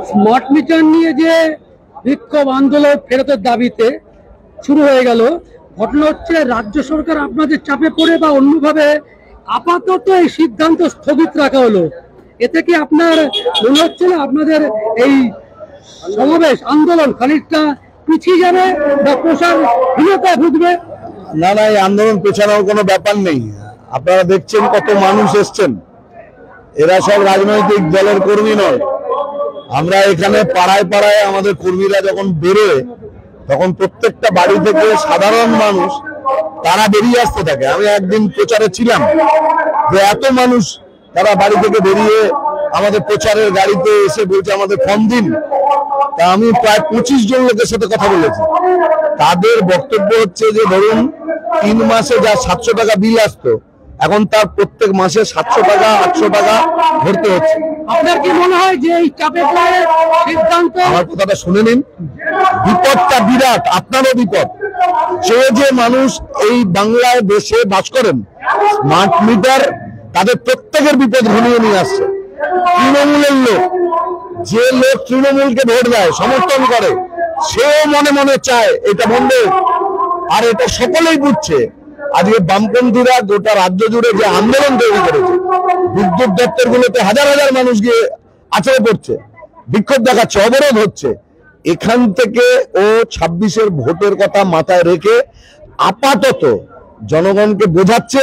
Smart meter নিয়ে যে বিক্ষোভ আন্দোলন ফেরতের দাবিতে শুরু হয়ে গেল, ঘটনা হচ্ছে রাজ্য সরকার আপনাদের চাপে পড়ে বা অন্যভাবে আপাতত এই সিদ্ধান্ত স্থগিত রাখা হলো। এতে কি আপনার মনে হচ্ছে না আপনাদের এই সমাবেশ আন্দোলন খানিকটা পিছিয়ে যাবে বা প্রসারহীনতায় ভুগবে? না না, এই আন্দোলন পেছানোর কোনো ব্যাপার নেই। আপনারা দেখছেন কত মানুষ এসছেন, এরা সব রাজনৈতিক দলের কর্মী নয়। আমরা এখানে পাড়ায় পাড়ায় আমাদের কর্মীরা যখন বেরোয় তখন প্রত্যেকটা বাড়ি থেকে সাধারণ মানুষ তারা বেরিয়ে আসতে থাকে। আমি একদিন প্রচারে ছিলাম যে এত মানুষ তারা বাড়ি থেকে বেরিয়ে আমাদের প্রচারের গাড়িতে এসে বলছে আমাদের ফর্ম দিন। তা আমি প্রায় 25 জন লোকের সাথে কথা বলেছি। তাদের বক্তব্য হচ্ছে যে ধরুন 3 মাসে যা 700 টাকা বিল আসতো, এখন তার প্রত্যেক মাসে 700 টাকা 800 টাকা ভরতে হচ্ছে। আপনার কি মনে হয় যে এই চাপে পড়ে সিদ্ধান্ত? আমার কথাটা শুনে নিন, বিপদটা বিরাট, আপনারও বিপদ। যে মানুষ এই বাংলায় দেশে বাস করেন, স্মার্ট মিটার তাদের প্রত্যেকের বিপদ ঘনিয়ে নিয়ে আসছে। তৃণমূলের লোক, যে লোক তৃণমূলকে ভোট দেয় সমর্থন করে, সেও মনে মনে চায় এটা বন্ধ, আর এটা সকলেই বুঝছে। আজকে বামপন্থীরা গোটা রাজ্য জুড়ে যে আন্দোলন তৈরি করেছে, বিদ্যুৎ দপ্তর গুলোতে হাজার হাজার মানুষ গিয়ে আছড়ে পড়ছে, বিক্ষোভ দেখাচ্ছে, অবরোধ হচ্ছে। এখান থেকে ও 26-এর ভোটের কথা মাথায় রেখে আপাতত জনগণকে বোঝাচ্ছে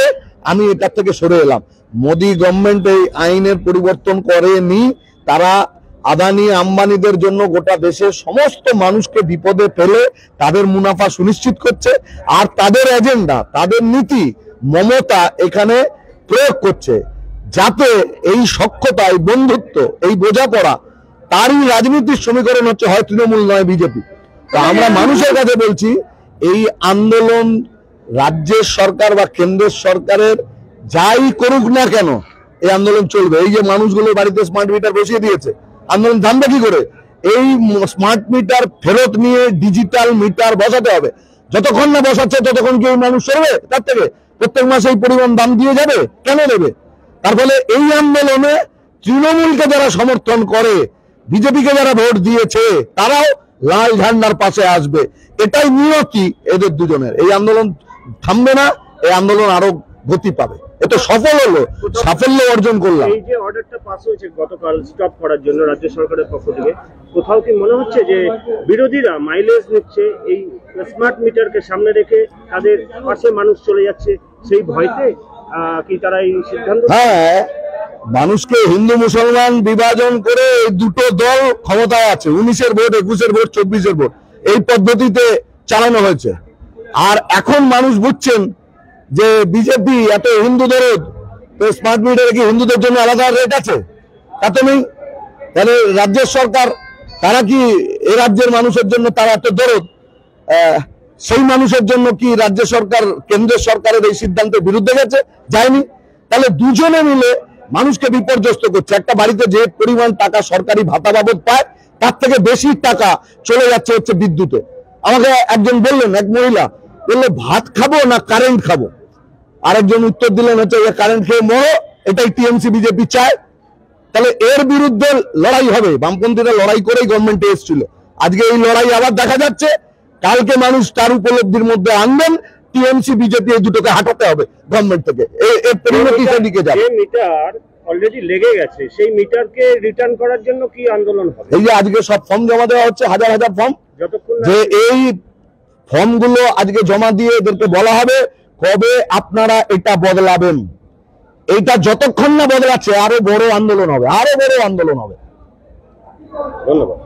আমি এটার থেকে সরে এলাম। মোদী গভর্নমেন্ট এই আইনের পরিবর্তন করেনি। তারা আদানি আম্বানিদের জন্য গোটা দেশের সমস্ত মানুষকে বিপদে ফেলে তাদের মুনাফা সুনিশ্চিত করছে, আর তাদের এজেন্ডা, তাদের নীতি মমতা এখানে প্রয়োগ করছে, যাতে এই সখ্যতা, এই বন্ধুত্ব, এই বোঝাপড়া, তারই রাজনীতির সমীকরণ হচ্ছে হয় তৃণমূল নয় বিজেপি। তো আমরা মানুষের কাছে বলছি, এই আন্দোলন রাজ্যের সরকার বা কেন্দ্রের সরকারের যাই করুক না কেন, এই আন্দোলন চলবে। এই যে মানুষগুলো বাড়িতে স্মার্ট মিটার বসিয়ে দিয়েছে, আন্দোলন থামবে কি করে? এই স্মার্ট মিটার ফেরত নিয়ে ডিজিটাল মিটার বসাতে হবে। যতক্ষণ না বসাচ্ছে ততক্ষণ কি এই মানুষ সরবে তার থেকে? প্রত্যেক মাসে এই পরিমাণ দাম দিয়ে যাবে, কেন দেবে? তার ফলে এই আন্দোলনে তৃণমূলকে যারা সমর্থন করে, বিজেপিকে যারা ভোট দিয়েছে, তারাও লাল ঝান্ডার পাশে আসবে। এটাই নিয়তি এদের দুজনের। এই আন্দোলন থামবে না, এই আন্দোলন আরো গতি পাবে। এটা সফল হলো, সাফল্য অর্জন করলাম। এই যে অর্ডারটা পাস হয়েছে গতকাল স্টপ করার জন্য রাজ্য সরকারের পক্ষ থেকে, কোথাও কি মনে হচ্ছে যে বিরোধীরা মাইলেজ নিচ্ছে এই স্মার্ট মিটারকে সামনে রেখে, তাদের পাশে মানুষ চলে যাচ্ছে, সেই ভয়তে কি তারা এই সিদ্ধান্ত? হ্যাঁ, মানুষকে হিন্দু মুসলমান বিভাজন করে দুটো দল ক্ষমতায় আছে, 19-এর ভোট, 21-এর ভোট, 24-এর ভোট, এই পদ্ধতিতে চালানো হয়েছে। আর এখন মানুষ বুঝছেন যে বিজেপি এত হিন্দু দরদ, তো স্মার্ট মিটারে কি হিন্দুদের জন্য আলাদা রেট আছে? তা তো নেই। তাহলে রাজ্যের সরকার, তারা কি এ রাজ্যের মানুষের জন্য তারা এত দরদ, সেই মানুষের জন্য কি রাজ্য সরকার কেন্দ্রের সরকারের এই সিদ্ধান্তের বিরুদ্ধে গেছে? যায়নি। তাহলে দুজনে মিলে মানুষকে বিপর্যস্ত করছে। একটা বাড়িতে যে পরিমাণ টাকা সরকারি ভাতা বাবদ পায়, তার থেকে বেশি টাকা চলে যাচ্ছে হচ্ছে বিদ্যুতে। আমাকে একজন বললেন, এক মহিলা বললে, ভাত খাবো না কারেন্ট খাবো? আরেকজন উত্তর দিলেন হচ্ছে কারেন্ট খেয়ে মরো, এটাই টিএমসি বিজেপি চায়। তাহলে এর বিরুদ্ধে লড়াই হবে। বামপন্থীরা লড়াই করেই গভর্নমেন্টে এসেছিল। আজকে এই লড়াই আবার দেখা যাচ্ছে। কালকে মানুষ তার উপলব্ধির মধ্যে আনবেন, টিএমসি বিজেপি এই দুটোকে হাঁটাতে হবে গভর্নমেন্ট থেকে। এর পরিণতি সেদিকে যাবে। মিটার অলরেডি লেগে গেছে, সেই মিটারকে রিটার্ন করার জন্য কি আন্দোলন হবে? এই যে আজকে সব ফর্ম জমা দেওয়া হচ্ছে, হাজার হাজার ফর্ম, যে এই ফর্মগুলো আজকে জমা দিয়ে এদেরকে বলা হবে কবে আপনারা এটা বদলাবেন। এইটা যতক্ষণ না বদলাচ্ছে আরো বড় আন্দোলন হবে, আরো বড় আন্দোলন হবে। ধন্যবাদ।